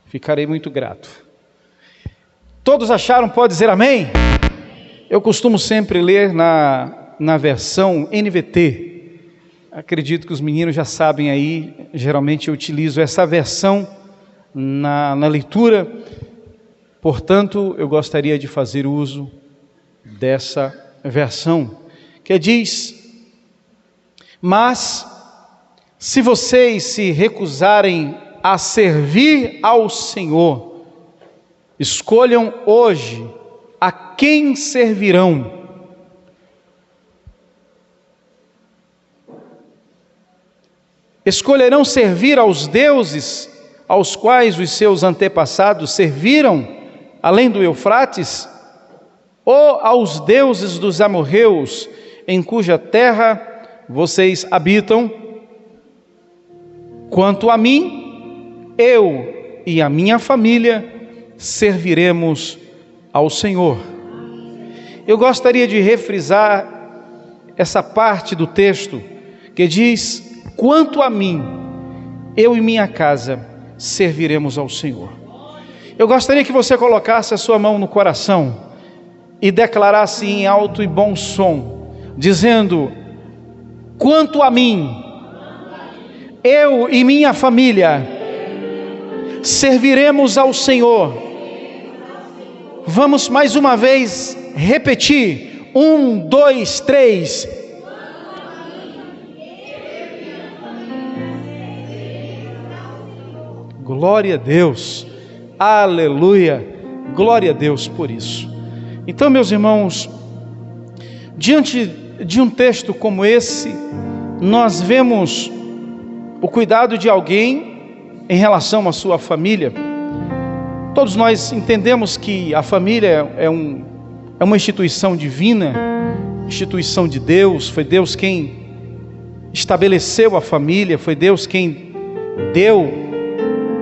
Ficarei muito grato. Todos acharam? Pode dizer amém? Eu costumo sempre ler na versão NVT. Acredito que os meninos já sabem aí, geralmente eu utilizo essa versão na leitura. Portanto, eu gostaria de fazer uso dessa versão, que diz: mas se vocês se recusarem a servir ao Senhor, escolham hoje a quem servirão. Escolherão servir aos deuses aos quais os seus antepassados serviram, além do Eufrates, ou aos deuses dos amorreus, em cuja terra vocês habitam? Quanto a mim, eu e a minha família serviremos ao Senhor. Eu gostaria de refrisar essa parte do texto que diz: quanto a mim, eu e minha casa serviremos ao Senhor. Eu gostaria que você colocasse a sua mão no coração e declarasse em alto e bom som, dizendo: quanto a mim, eu e minha família serviremos ao Senhor. Vamos mais uma vez repetir: 1, 2, 3. Glória a Deus, aleluia, glória a Deus por isso. Então, meus irmãos, diante de um texto como esse, nós vemos o cuidado de alguém em relação à sua família. Todos nós entendemos que a família é uma instituição divina, instituição de Deus. Foi Deus quem estabeleceu a família, foi Deus quem deu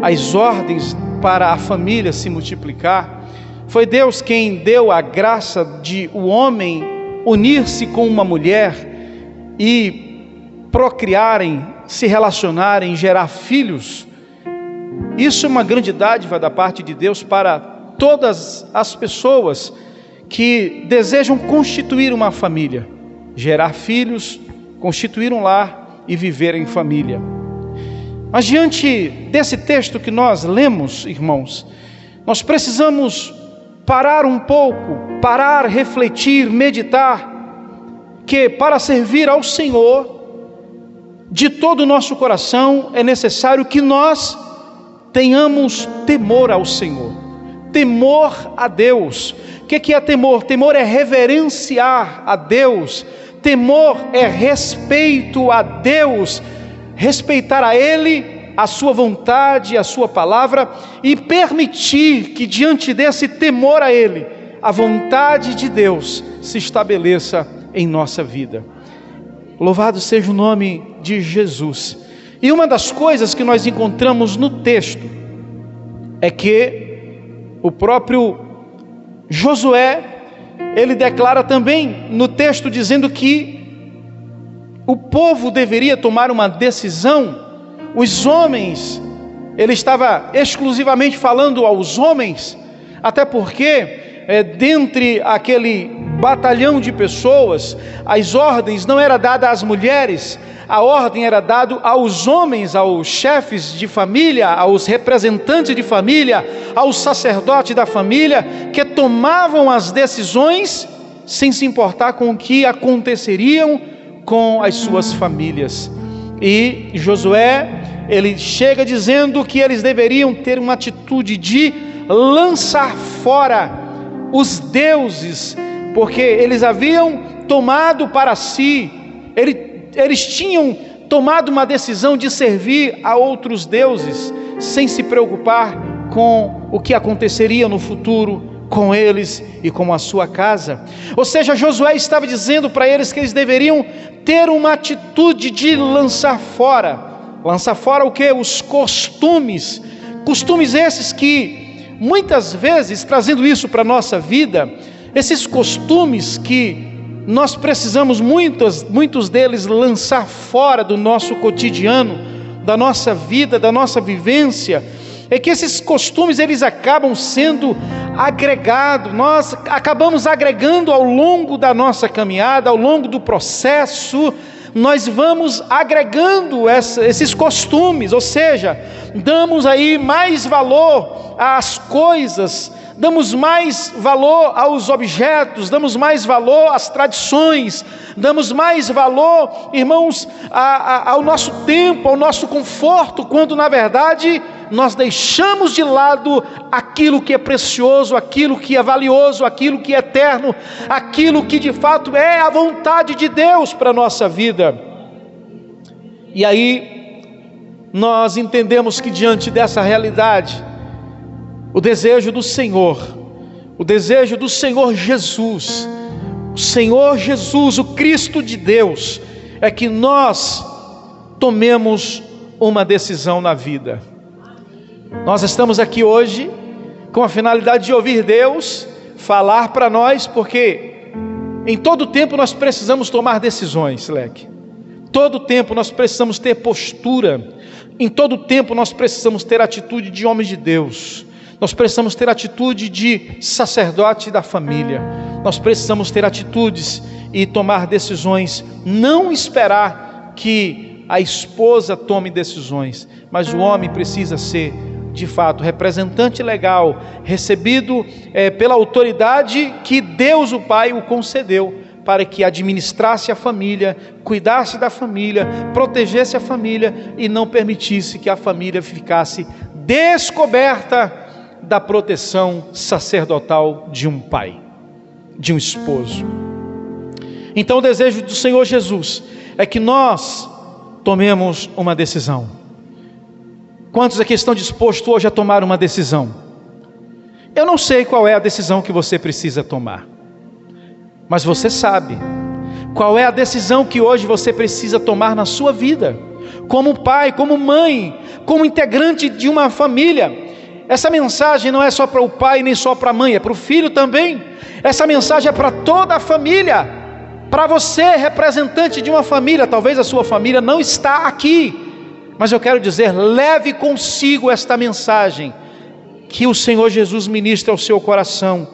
as ordens para a família se multiplicar. Foi Deus quem deu a graça de o homem unir-se com uma mulher e procriarem, se relacionarem, gerar filhos. Isso é uma grande dádiva da parte de Deus para todas as pessoas que desejam constituir uma família, gerar filhos, constituir um lar e viver em família. Mas diante desse texto que nós lemos, irmãos, nós precisamos parar um pouco, refletir, meditar, que para servir ao Senhor, de todo o nosso coração, é necessário que nós tenhamos temor ao Senhor, temor a Deus. O que é temor? Temor é reverenciar a Deus, temor é respeito a Deus, respeitar a Ele, a sua vontade, a sua palavra, e permitir que diante desse temor a Ele, a vontade de Deus se estabeleça em nossa vida. Louvado seja o nome de Jesus. E uma das coisas que nós encontramos no texto é que o próprio Josué, ele declara também no texto dizendo que o povo deveria tomar uma decisão. Os homens, ele estava exclusivamente falando aos homens, até porque dentre aquele batalhão de pessoas, as ordens não eram dadas às mulheres, a ordem era dada aos homens, aos chefes de família, aos representantes de família, aos sacerdotes da família, que tomavam as decisões sem se importar com o que aconteceriam com as suas famílias. E Josué, ele chega dizendo que eles deveriam ter uma atitude de lançar fora os deuses, porque eles haviam tomado para si, eles tinham tomado uma decisão de servir a outros deuses, sem se preocupar com o que aconteceria no futuro com eles e com a sua casa. Ou seja, Josué estava dizendo para eles que eles deveriam ter uma atitude de lançar fora o que? Os costumes esses que muitas vezes, trazendo isso para a nossa vida, esses costumes que nós precisamos muitos deles lançar fora do nosso cotidiano, da nossa vida, da nossa vivência. é que esses costumes eles acabam sendo agregados, nós acabamos agregando ao longo da nossa caminhada, ao longo do processo, nós vamos agregando esses costumes, ou seja, damos aí mais valor às coisas, damos mais valor aos objetos, damos mais valor às tradições, damos mais valor, irmãos, ao nosso tempo, ao nosso conforto, quando na verdade nós deixamos de lado aquilo que é precioso, aquilo que é valioso, aquilo que é eterno, aquilo que de fato é a vontade de Deus para a nossa vida. E aí nós entendemos que diante dessa realidade, o desejo do Senhor Jesus, o Senhor Jesus, o Cristo de Deus, é que nós tomemos uma decisão na vida. Nós estamos aqui hoje com a finalidade de ouvir Deus falar para nós, porque em todo tempo nós precisamos tomar decisões, Leque. Todo tempo nós precisamos ter postura, em todo tempo nós precisamos ter atitude de homens de Deus, nós precisamos ter atitude de sacerdote da família, nós precisamos ter atitudes e tomar decisões, não esperar que a esposa tome decisões, mas o homem precisa ser de fato representante legal, recebido pela autoridade que Deus o Pai o concedeu, para que administrasse a família, cuidasse da família, protegesse a família e não permitisse que a família ficasse descoberta da proteção sacerdotal de um pai, de um esposo. Então o desejo do Senhor Jesus é que nós tomemos uma decisão. Quantos aqui estão dispostos hoje a tomar uma decisão? Eu não sei qual é a decisão que você precisa tomar, mas você sabe qual é a decisão que hoje você precisa tomar na sua vida, como pai, como mãe, como integrante de uma família. Essa mensagem não é só para o pai nem só para a mãe, é para o filho também. Essa mensagem é para toda a família, para você, representante de uma família. Talvez a sua família não está aqui, mas eu quero dizer, leve consigo esta mensagem que o Senhor Jesus ministra ao seu coração.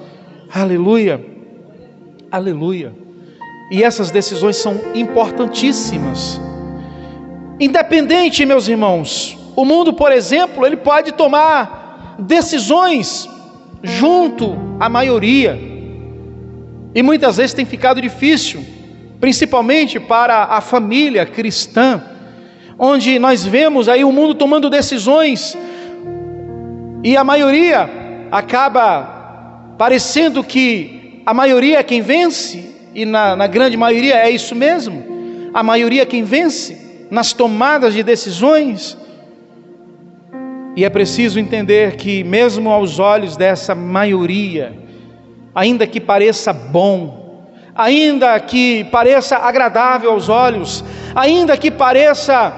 Aleluia, aleluia. E essas decisões são importantíssimas. Independente, meus irmãos, o mundo, por exemplo, ele pode tomar decisões junto à maioria, e muitas vezes tem ficado difícil, principalmente para a família cristã, onde nós vemos aí o mundo tomando decisões, e a maioria acaba parecendo que a maioria é quem vence, e na grande maioria é isso mesmo, a maioria é quem vence nas tomadas de decisões. E é preciso entender que mesmo aos olhos dessa maioria, ainda que pareça bom, ainda que pareça agradável aos olhos, ainda que pareça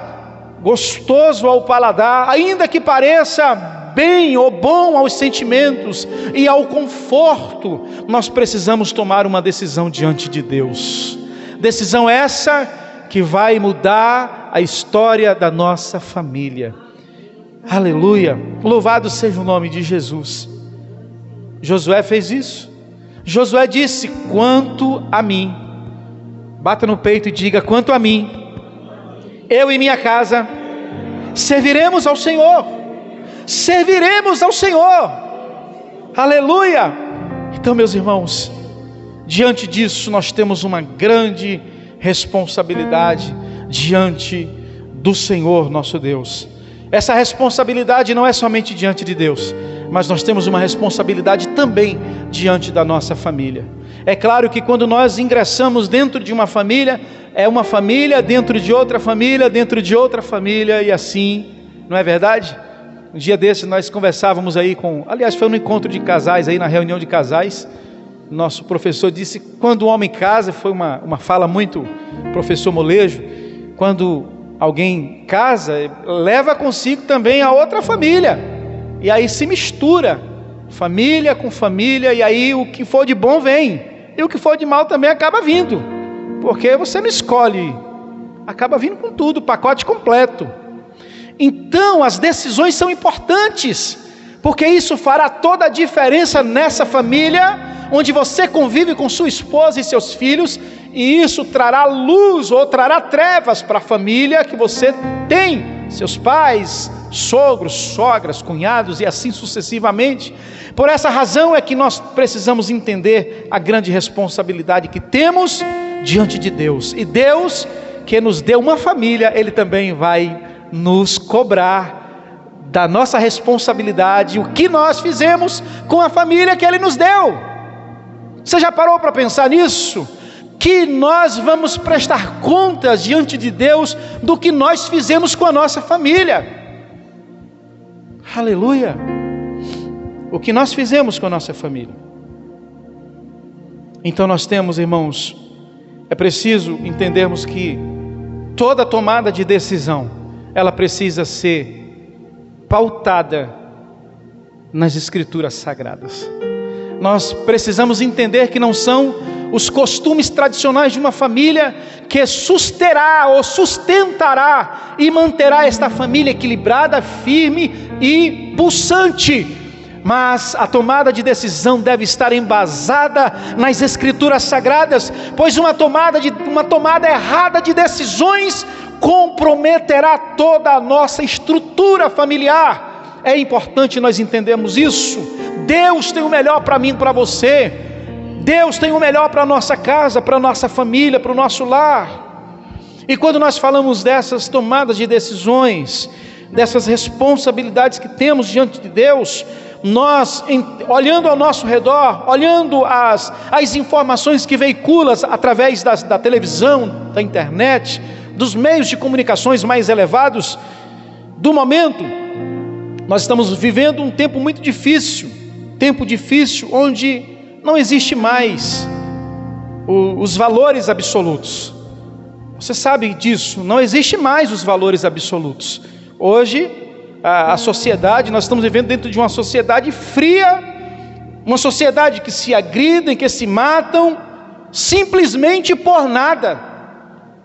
gostoso ao paladar, ainda que pareça bem ou bom aos sentimentos e ao conforto, nós precisamos tomar uma decisão diante de Deus. Decisão essa que vai mudar a história da nossa família. Aleluia, louvado seja o nome de Jesus. Josué fez isso. Josué disse: quanto a mim, bata no peito e diga: quanto a mim, eu e minha casa serviremos ao Senhor, serviremos ao Senhor. Aleluia. Então, meus irmãos, diante disso nós temos uma grande responsabilidade diante do Senhor nosso Deus. Essa responsabilidade não é somente diante de Deus, mas nós temos uma responsabilidade também diante da nossa família. É claro que quando nós ingressamos dentro de uma família, é uma família dentro de outra família, dentro de outra família, e assim, não é verdade? Um dia desse nós conversávamos aí aliás foi no encontro de casais, aí na reunião de casais, nosso professor disse, quando o homem casa, foi uma fala muito, professor Molejo, quando alguém casa, leva consigo também a outra família, e aí se mistura, família com família, e aí o que for de bom vem, e o que for de mal também acaba vindo, porque você não escolhe, acaba vindo com tudo, pacote completo. Então as decisões são importantes, porque isso fará toda a diferença nessa família, onde você convive com sua esposa e seus filhos, e isso trará luz ou trará trevas para a família que você tem, seus pais, sogros, sogras, cunhados e assim sucessivamente. Por essa razão é que nós precisamos entender a grande responsabilidade que temos diante de Deus. E Deus, que nos deu uma família, Ele também vai nos cobrar da nossa responsabilidade, o que nós fizemos com a família que Ele nos deu. Você já parou para pensar nisso? Que nós vamos prestar contas diante de Deus do que nós fizemos com a nossa família. Aleluia! O que nós fizemos com a nossa família. Então nós temos, irmãos, é preciso entendermos que toda tomada de decisão, ela precisa ser pautada nas Escrituras Sagradas. Nós precisamos entender que não são os costumes tradicionais de uma família que susterá ou sustentará e manterá esta família equilibrada, firme e pulsante. Mas a tomada de decisão deve estar embasada nas Escrituras Sagradas, pois uma tomada errada de decisões comprometerá toda a nossa estrutura familiar. É importante nós entendermos isso. Deus tem o melhor para mim e para você. Deus tem o melhor para a nossa casa, para a nossa família, para o nosso lar. E quando nós falamos dessas tomadas de decisões, dessas responsabilidades que temos diante de Deus, nós, olhando ao nosso redor, olhando as informações que veiculam através da televisão, da internet, dos meios de comunicações mais elevados do momento, nós estamos vivendo um tempo muito difícil, onde não existe mais os valores absolutos. Você sabe disso, não existe mais os valores absolutos. Hoje, a sociedade, nós estamos vivendo dentro de uma sociedade fria, uma sociedade que se agridem, que se matam, simplesmente por nada.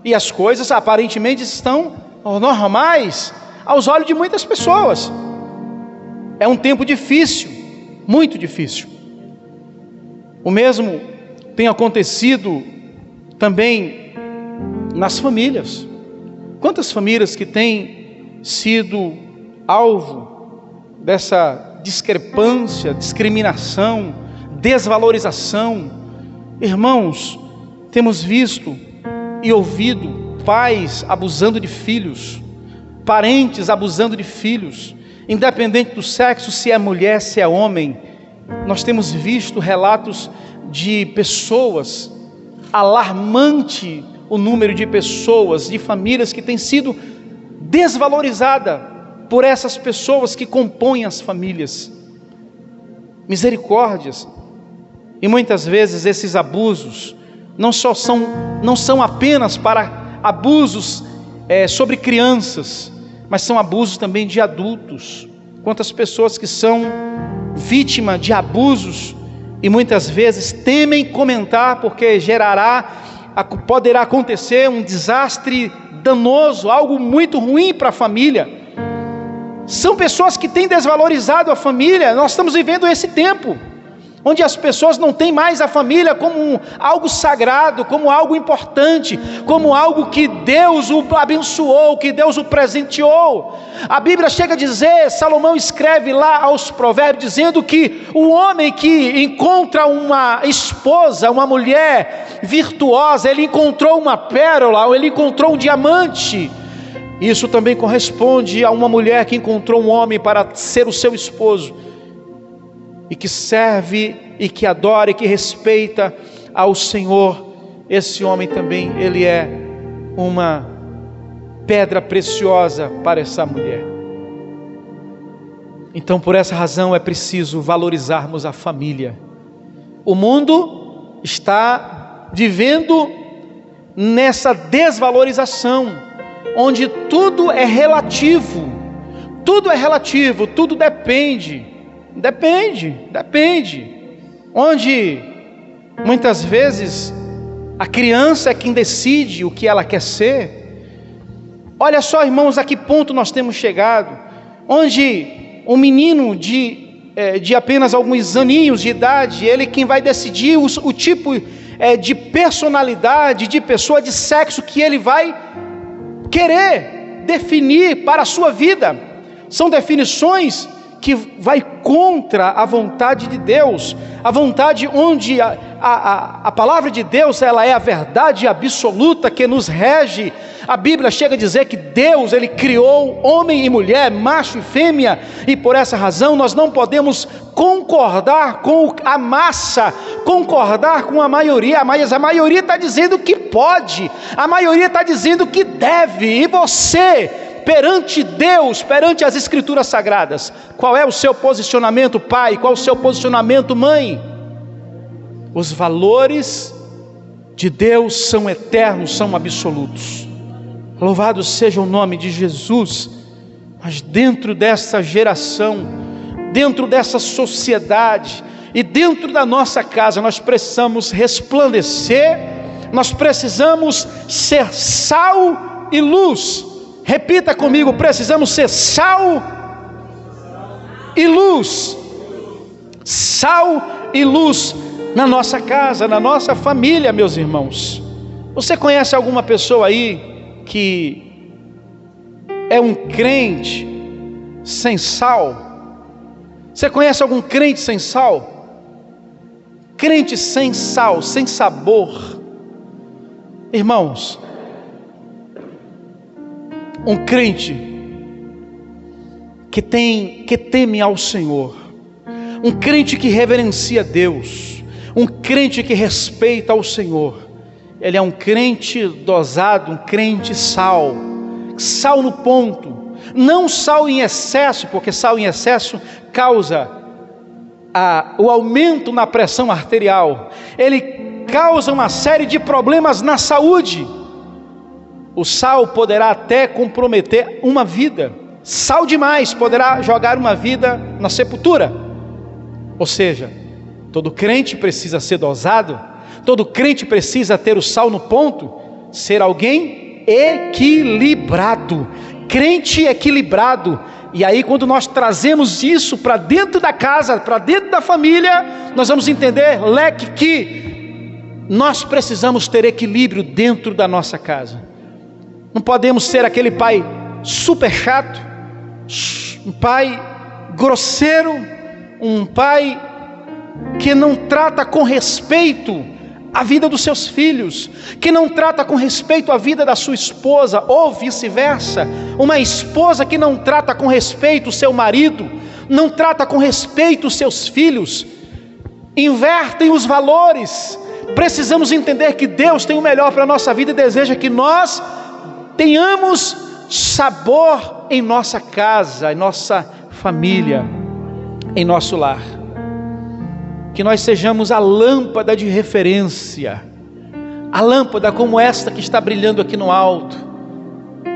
E as coisas aparentemente estão normais aos olhos de muitas pessoas. É um tempo difícil, muito difícil. O mesmo tem acontecido também nas famílias. Quantas famílias que têm sido alvo dessa discrepância, discriminação, desvalorização. Irmãos, temos visto e ouvido pais abusando de filhos, parentes abusando de filhos, independente do sexo, se é mulher, se é homem. Nós temos visto relatos de pessoas, alarmante o número de pessoas, de famílias que têm sido desvalorizadas por essas pessoas que compõem as famílias. Misericórdias. E muitas vezes esses abusos não são apenas para abusos sobre crianças, mas são abusos também de adultos. Quantas pessoas que são vítimas de abusos e muitas vezes temem comentar porque poderá acontecer um desastre danoso, algo muito ruim para a família. São pessoas que têm desvalorizado a família. Nós estamos vivendo esse tempo, onde as pessoas não têm mais a família como algo sagrado, como algo importante, como algo que Deus o abençoou, que Deus o presenteou. A Bíblia chega a dizer, Salomão escreve lá aos Provérbios, dizendo que o homem que encontra uma esposa, uma mulher virtuosa, ele encontrou uma pérola, ou ele encontrou um diamante. Isso também corresponde a uma mulher que encontrou um homem para ser o seu esposo, e que serve, e que adora, e que respeita ao Senhor. Esse homem também, ele é uma pedra preciosa para essa mulher. Então, por essa razão é preciso valorizarmos a família. O mundo está vivendo nessa desvalorização, onde tudo é relativo, tudo depende, onde muitas vezes a criança é quem decide o que ela quer ser. Olha só, irmãos, a que ponto nós temos chegado, onde um menino de apenas alguns aninhos de idade, ele quem vai decidir o tipo de personalidade, de pessoa, de sexo que ele vai querer definir para a sua vida. São definições que vai contra a vontade de Deus, a vontade onde a palavra de Deus, ela é a verdade absoluta que nos rege. A Bíblia chega a dizer que Deus, Ele criou homem e mulher, macho e fêmea, e por essa razão nós não podemos concordar com a massa, concordar com a maioria, mas a maioria está dizendo que pode, a maioria está dizendo que deve, e você, perante Deus, perante as Escrituras Sagradas, qual é o seu posicionamento, pai? Qual é o seu posicionamento, mãe? Os valores de Deus são eternos, são absolutos. Louvado seja o nome de Jesus. Mas dentro dessa geração, dentro dessa sociedade e dentro da nossa casa, nós precisamos resplandecer, nós precisamos ser sal e luz. Repita comigo: precisamos ser sal e luz. Sal e luz na nossa casa, na nossa família, meus irmãos. Você conhece alguma pessoa aí que é um crente sem sal? Você conhece algum crente sem sal? Crente sem sal, sem sabor. Irmãos, um crente que teme ao Senhor, um crente que reverencia Deus, um crente que respeita ao Senhor, ele é um crente dosado, um crente sal no ponto, não sal em excesso, porque sal em excesso causa o aumento na pressão arterial, ele causa uma série de problemas na saúde. O sal poderá até comprometer uma vida, sal demais poderá jogar uma vida na sepultura. Ou seja, todo crente precisa ser dosado, todo crente precisa ter o sal no ponto, ser alguém equilibrado, crente equilibrado. E aí, quando nós trazemos isso para dentro da casa, para dentro da família, nós vamos entender, leque, que nós precisamos ter equilíbrio dentro da nossa casa. Não podemos ser aquele pai super chato, um pai grosseiro, um pai que não trata com respeito a vida dos seus filhos, que não trata com respeito a vida da sua esposa, ou vice-versa. Uma esposa que não trata com respeito o seu marido, não trata com respeito os seus filhos, invertem os valores. Precisamos entender que Deus tem o melhor para a nossa vida e deseja que nós tenhamos sabor em nossa casa, em nossa família, em nosso lar. Que nós sejamos a lâmpada de referência, a lâmpada como esta que está brilhando aqui no alto,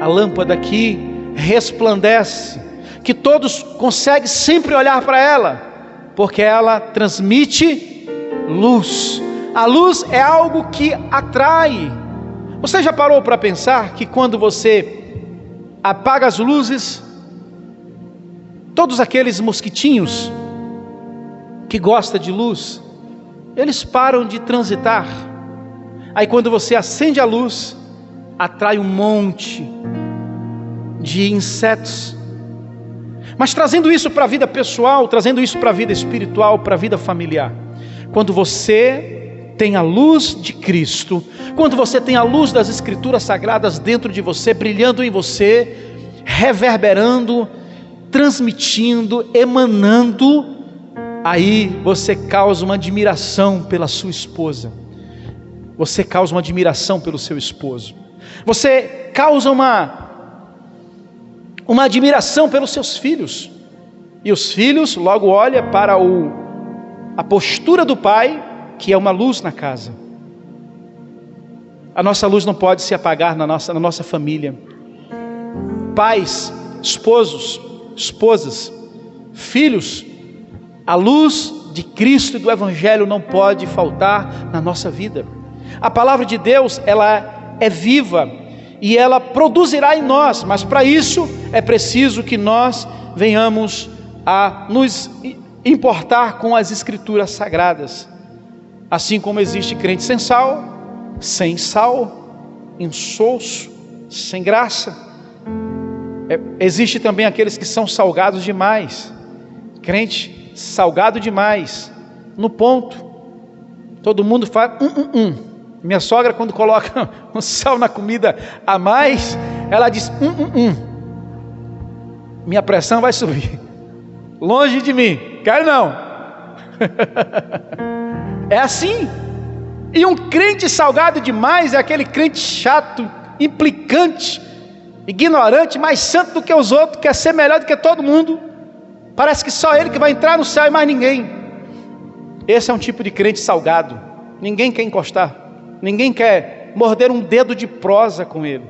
a lâmpada que resplandece, que todos conseguem sempre olhar para ela, porque ela transmite luz. A luz é algo que atrai. Você já parou para pensar que quando você apaga as luzes, todos aqueles mosquitinhos que gostam de luz, eles param de transitar. Aí quando você acende a luz, atrai um monte de insetos. Mas trazendo isso para a vida pessoal, trazendo isso para a vida espiritual, para a vida familiar, quando você tem a luz de Cristo, quando você tem a luz das Escrituras Sagradas dentro de você, brilhando em você, reverberando, transmitindo, emanando, aí você causa uma admiração pela sua esposa, você causa uma admiração pelo seu esposo, você causa uma admiração pelos seus filhos, e os filhos logo olham para a postura do pai, que é uma luz na casa. A nossa luz não pode se apagar na nossa família. Pais, esposos, esposas, filhos, a luz de Cristo e do Evangelho não pode faltar na nossa vida. A palavra de Deus, ela é viva, e ela produzirá em nós, mas para isso é preciso que nós venhamos a nos importar com as Escrituras Sagradas. Assim como existe crente sem sal, insosso, sem graça, existe também aqueles que são salgados demais, crente salgado demais, no ponto, todo mundo faz Minha sogra, quando coloca um sal na comida a mais, ela diz minha pressão vai subir, longe de mim, quero não. É assim. E um crente salgado demais é aquele crente chato, implicante, ignorante, mais santo do que os outros, quer ser melhor do que todo mundo, parece que só ele que vai entrar no céu e mais ninguém. Esse é um tipo de crente salgado, ninguém quer encostar, ninguém quer morder um dedo de prosa com ele.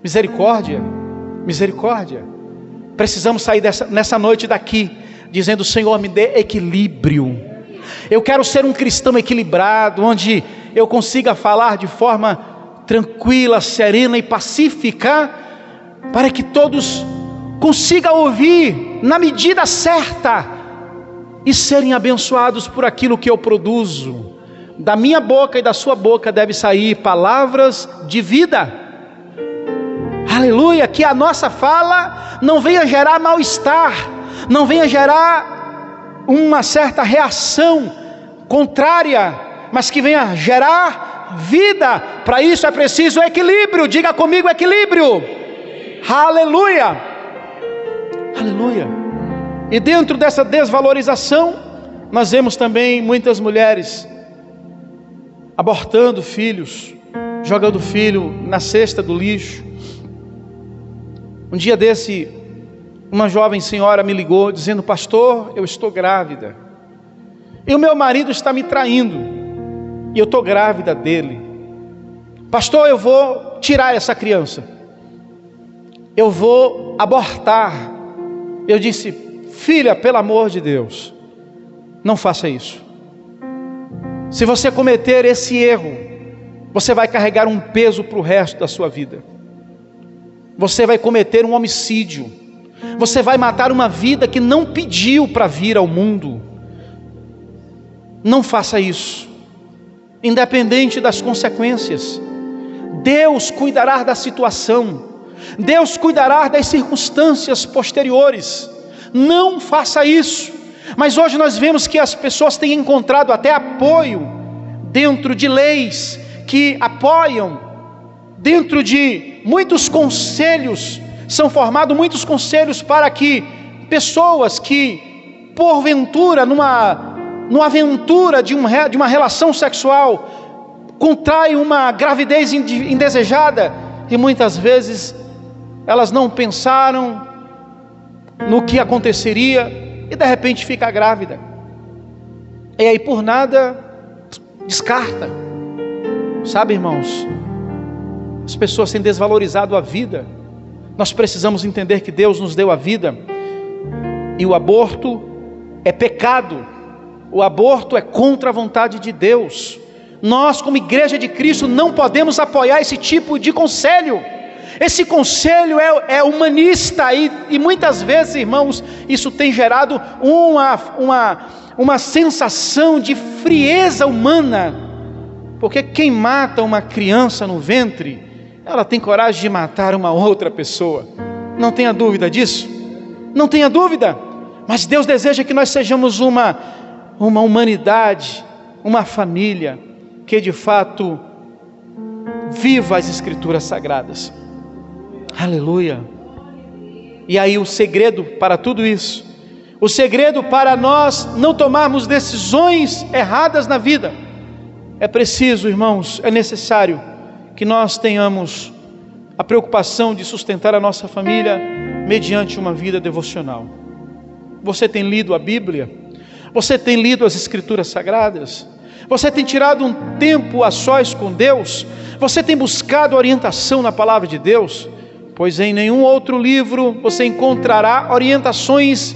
Misericórdia, misericórdia. Precisamos sair nessa noite daqui dizendo: Senhor, me dê equilíbrio. Eu quero ser um cristão equilibrado, onde eu consiga falar de forma tranquila, serena e pacífica, para que todos consigam ouvir na medida certa e serem abençoados por aquilo que eu produzo. Da minha boca e da sua boca deve sair palavras de vida. Aleluia, que a nossa fala não venha gerar mal-estar, não venha gerar uma certa reação contrária, mas que venha gerar vida. Para isso é preciso equilíbrio. Diga comigo: equilíbrio. Aleluia, aleluia. E dentro dessa desvalorização, nós vemos também muitas mulheres abortando filhos, jogando filho na cesta do lixo. Um dia desse, uma jovem senhora me ligou dizendo: pastor, eu estou grávida, e o meu marido está me traindo, e eu estou grávida dele. Pastor, eu vou tirar essa criança, eu vou abortar. Eu disse: filha, pelo amor de Deus, não faça isso. Se você cometer esse erro, você vai carregar um peso para o resto da sua vida. Você vai cometer um homicídio. Você vai matar uma vida que não pediu para vir ao mundo. Não faça isso, independente das consequências. Deus cuidará da situação, Deus cuidará das circunstâncias posteriores. Não faça isso. Mas hoje nós vemos que as pessoas têm encontrado até apoio dentro de leis que apoiam, dentro de muitos conselhos, são formados muitos conselhos para que pessoas que porventura numa aventura de uma relação sexual contraem uma gravidez indesejada, e muitas vezes elas não pensaram no que aconteceria e de repente fica grávida, e aí por nada descarta. Sabe, irmãos, as pessoas têm desvalorizado a vida. Nós precisamos entender que Deus nos deu a vida, e o aborto é pecado, o aborto é contra a vontade de Deus. Nós, como igreja de Cristo, não podemos apoiar esse tipo de conselho. Esse conselho é humanista, e muitas vezes, irmãos, isso tem gerado uma sensação de frieza humana, porque quem mata uma criança no ventre, ela tem coragem de matar uma outra pessoa. Não tenha dúvida disso, não tenha dúvida. Mas Deus deseja que nós sejamos uma humanidade, uma família que de fato viva as Escrituras Sagradas. Aleluia. E aí o segredo para tudo isso, o segredo para nós não tomarmos decisões erradas na vida, é preciso, irmãos, é necessário que nós tenhamos a preocupação de sustentar a nossa família mediante uma vida devocional. Você tem lido a Bíblia? Você tem lido as Escrituras Sagradas? Você tem tirado um tempo a sós com Deus? Você tem buscado orientação na Palavra de Deus? Pois em nenhum outro livro você encontrará orientações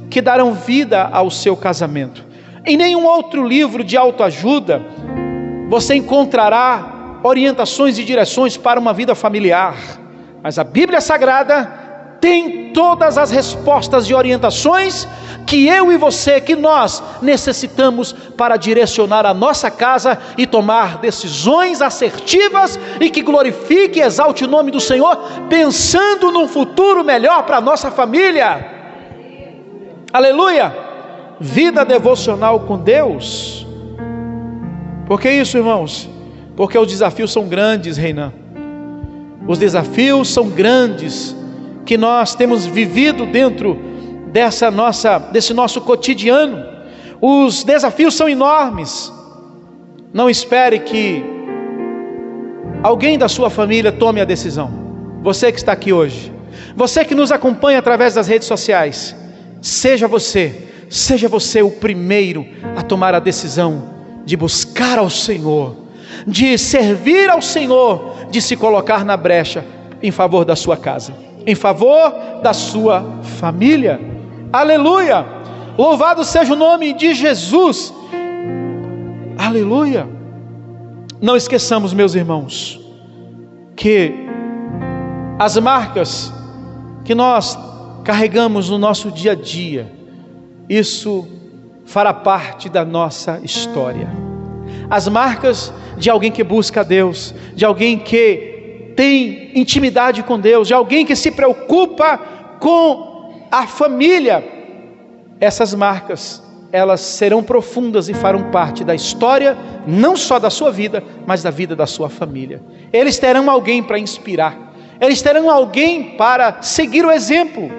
que darão vida ao seu casamento. Em nenhum outro livro de autoajuda você encontrará orientações e direções para uma vida familiar, mas a Bíblia Sagrada tem todas as respostas e orientações que eu e você, que nós necessitamos para direcionar a nossa casa e tomar decisões assertivas e que glorifique e exalte o nome do Senhor, pensando num futuro melhor para a nossa família. Aleluia! Vida devocional com Deus. Por que isso, irmãos? Porque os desafios são grandes, Reinan. Os desafios são grandes que nós temos vivido dentro desse nosso cotidiano. Os desafios são enormes. Não espere que alguém da sua família tome a decisão. Você que está aqui hoje, você que nos acompanha através das redes sociais, seja você o primeiro a tomar a decisão de buscar ao Senhor, de servir ao Senhor, de se colocar na brecha em favor da sua casa, em favor da sua família. Aleluia! Louvado seja o nome de Jesus. Aleluia! Não esqueçamos, meus irmãos, que as marcas que nós carregamos no nosso dia a dia, isso fará parte da nossa história. As marcas de alguém que busca a Deus, de alguém que tem intimidade com Deus, de alguém que se preocupa com a família. Essas marcas, elas serão profundas e farão parte da história, não só da sua vida, mas da vida da sua família. Eles terão alguém para inspirar, eles terão alguém para seguir o exemplo.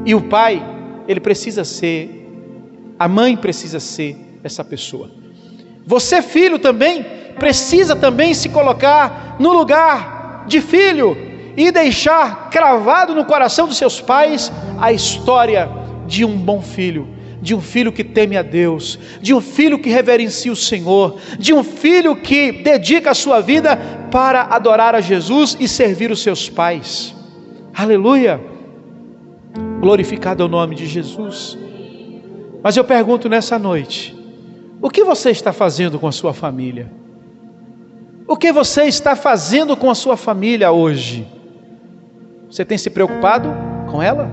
E o pai, ele precisa ser, a mãe precisa ser essa pessoa. Você, filho, também precisa também se colocar no lugar de filho e deixar cravado no coração dos seus pais a história de um bom filho, de um filho que teme a Deus, de um filho que reverencia o Senhor, de um filho que dedica a sua vida para adorar a Jesus e servir os seus pais. Aleluia! Glorificado é o nome de Jesus. Mas eu pergunto nessa noite, o que você está fazendo com a sua família? O que você está fazendo com a sua família hoje? Você tem se preocupado com ela?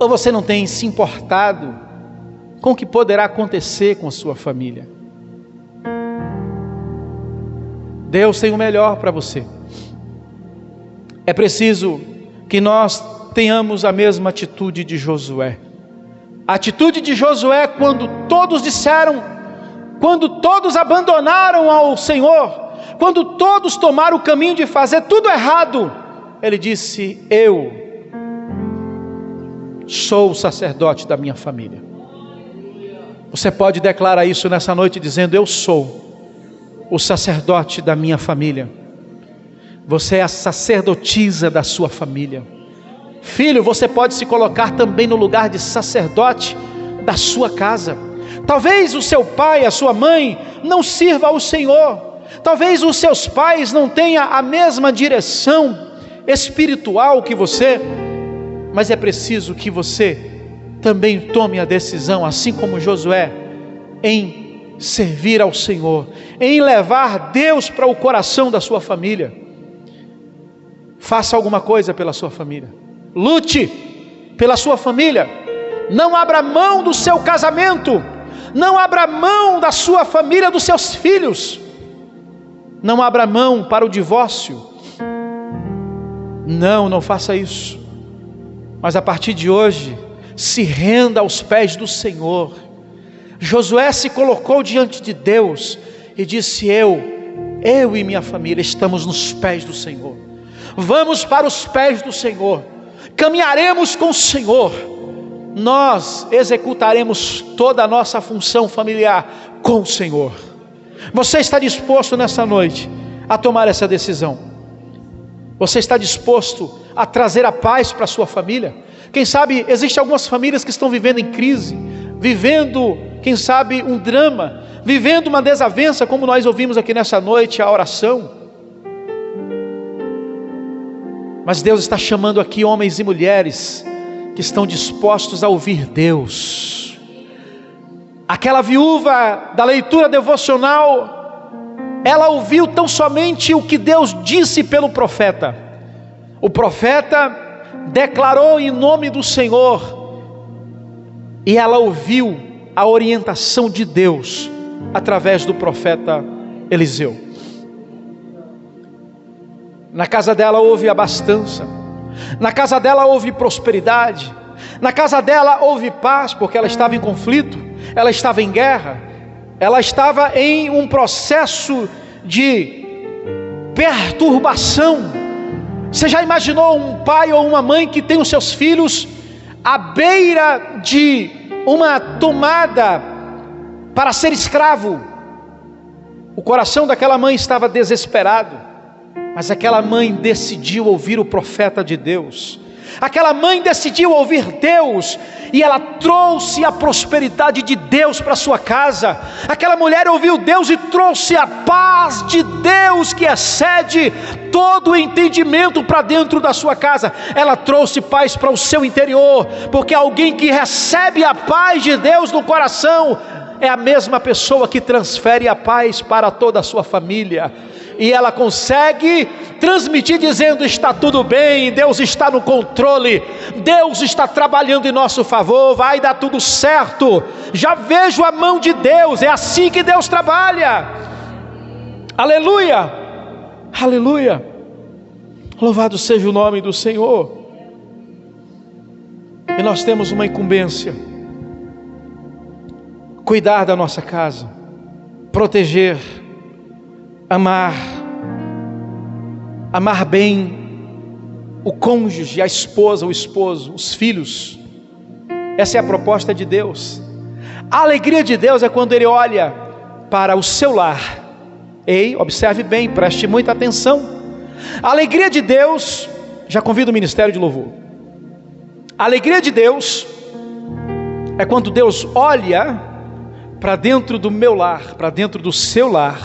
Ou você não tem se importado com o que poderá acontecer com a sua família? Deus tem o melhor para você. É preciso que nós tenhamos a mesma atitude de Josué. A atitude de Josué quando todos disseram, quando todos abandonaram ao Senhor, quando todos tomaram o caminho de fazer tudo errado, ele disse: eu sou o sacerdote da minha família. Você pode declarar isso nessa noite dizendo: eu sou o sacerdote da minha família. Você é a sacerdotisa da sua família. Filho, você pode se colocar também no lugar de sacerdote da sua casa. Talvez o seu pai, a sua mãe não sirva ao Senhor. Talvez os seus pais não tenham a mesma direção espiritual que você. Mas é preciso que você também tome a decisão, assim como Josué, em servir ao Senhor, em levar Deus para o coração da sua família. Faça alguma coisa pela sua família. Lute pela sua família. Não abra mão do seu casamento. Não abra mão da sua família, dos seus filhos. Não abra mão para o divórcio. Não faça isso. Mas a partir de hoje, se renda aos pés do Senhor. Josué se colocou diante de Deus e disse: eu e minha família estamos nos pés do Senhor. Vamos para os pés do Senhor. Caminharemos com o Senhor. Nós executaremos toda a nossa função familiar com o Senhor. Você está disposto nessa noite a tomar essa decisão? Você está disposto a trazer a paz para a sua família? Quem sabe existem algumas famílias que estão vivendo em crise, vivendo, quem sabe, um drama, vivendo uma desavença, como nós ouvimos aqui nessa noite, a oração. Mas Deus está chamando aqui homens e mulheres que estão dispostos a ouvir Deus. Aquela viúva da leitura devocional ela ouviu tão somente o que Deus disse pelo profeta. O profeta declarou em nome do Senhor, e ela ouviu a orientação de Deus através do profeta Eliseu. Na casa dela houve abastança, na casa dela houve prosperidade, na casa dela houve paz, porque ela estava em conflito, ela estava em guerra, ela estava em um processo de perturbação. Você já imaginou um pai ou uma mãe que tem os seus filhos à beira de uma tomada para ser escravo? O coração daquela mãe estava desesperado, mas aquela mãe decidiu ouvir o profeta de Deus. Aquela mãe decidiu ouvir Deus, e ela trouxe a prosperidade de Deus para sua casa. Aquela mulher ouviu Deus e trouxe a paz de Deus, que excede todo o entendimento, para dentro da sua casa. Ela trouxe paz para o seu interior, porque alguém que recebe a paz de Deus no coração é a mesma pessoa que transfere a paz para toda a sua família. E ela consegue transmitir dizendo: está tudo bem, Deus está no controle, Deus está trabalhando em nosso favor, vai dar tudo certo, já vejo a mão de Deus. É assim que Deus trabalha. Aleluia, aleluia, louvado seja o nome do Senhor. E nós temos uma incumbência: cuidar da nossa casa, proteger, amar bem o cônjuge, a esposa, o esposo, os filhos. Essa é a proposta de Deus. A alegria de Deus é quando Ele olha para o seu lar. Ei, observe bem, preste muita atenção. A alegria de Deus, já convido o ministério de louvor. A alegria de Deus é quando Deus olha para dentro do meu lar, para dentro do seu lar,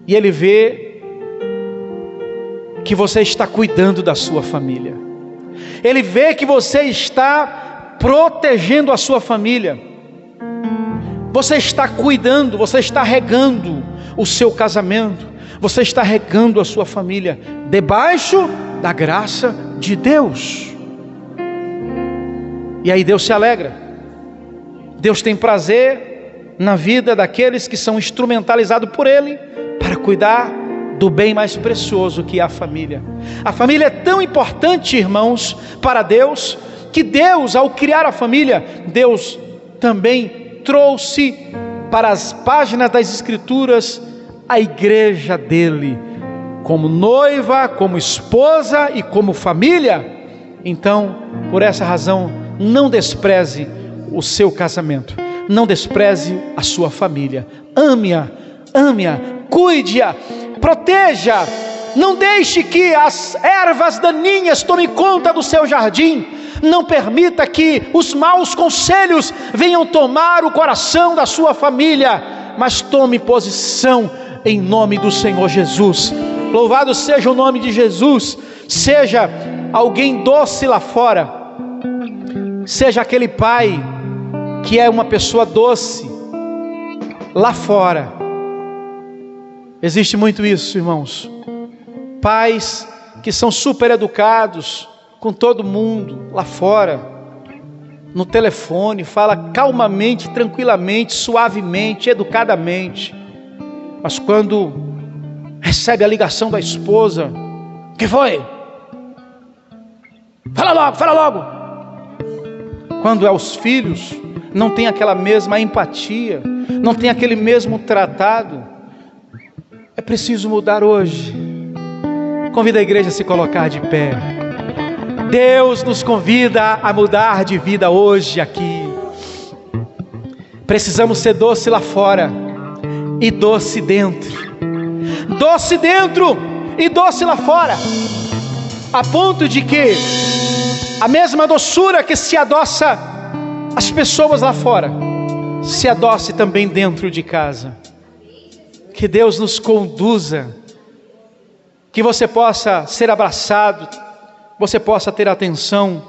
e Ele vê que você está cuidando da sua família. Ele vê que você está protegendo a sua família. Você está cuidando, você está regando o seu casamento, você está regando a sua família, debaixo da graça de Deus. E aí Deus se alegra. Deus tem prazer na vida daqueles que são instrumentalizados por Ele para cuidar do bem mais precioso, que é a família. A família é tão importante, irmãos, para Deus, que Deus, ao criar a família, Deus também trouxe para as páginas das Escrituras a igreja dele, como noiva, como esposa e como família. Então, por essa razão, não despreze o seu casamento, não despreze a sua família. Ame-a, cuide-a, proteja. Não deixe que as ervas daninhas tomem conta do seu jardim. Não permita que os maus conselhos venham tomar o coração da sua família, mas tome posição em nome do Senhor Jesus. Louvado seja o nome de Jesus. Seja alguém doce lá fora, seja aquele pai que é uma pessoa doce lá fora. Existe muito isso, irmãos. Pais que são super educados com todo mundo lá fora, no telefone, fala calmamente, tranquilamente, suavemente, educadamente, mas quando recebe a ligação da esposa: o que foi? Fala logo. Quando é os filhos, não tem aquela mesma empatia, não tem aquele mesmo tratado. É preciso mudar hoje. Convida a igreja a se colocar de pé. Deus nos convida a mudar de vida hoje aqui. Precisamos ser doce lá fora e doce dentro. Doce dentro e doce lá fora, a ponto de que a mesma doçura que se adoça as pessoas lá fora, se adoce também dentro de casa. Que Deus nos conduza, que você possa ser abraçado, você possa ter atenção,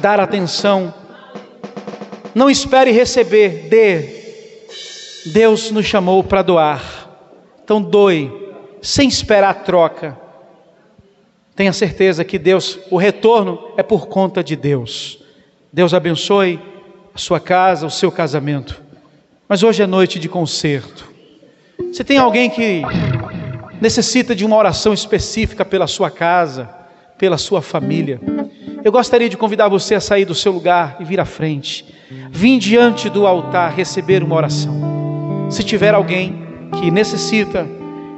dar atenção. Não espere receber, dê. Deus nos chamou para doar. Então doe, sem esperar a troca. Tenha certeza que Deus, o retorno é por conta de Deus. Deus abençoe a sua casa, o seu casamento. Mas hoje é noite de concerto. Se tem alguém que necessita de uma oração específica pela sua casa, pela sua família, eu gostaria de convidar você a sair do seu lugar e vir à frente. Vim diante do altar receber uma oração. Se tiver alguém que necessita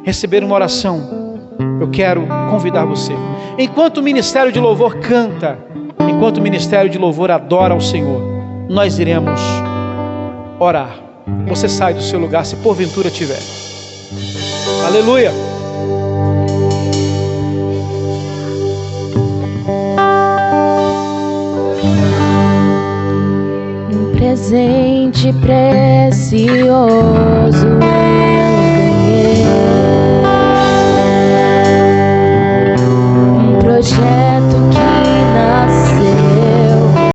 receber uma oração, eu quero convidar você. Enquanto o ministério de louvor canta, enquanto o ministério de louvor adora ao Senhor, nós iremos orar. Você sai do seu lugar, se porventura tiver. Aleluia! Um presente precioso eu ganhei, um projeto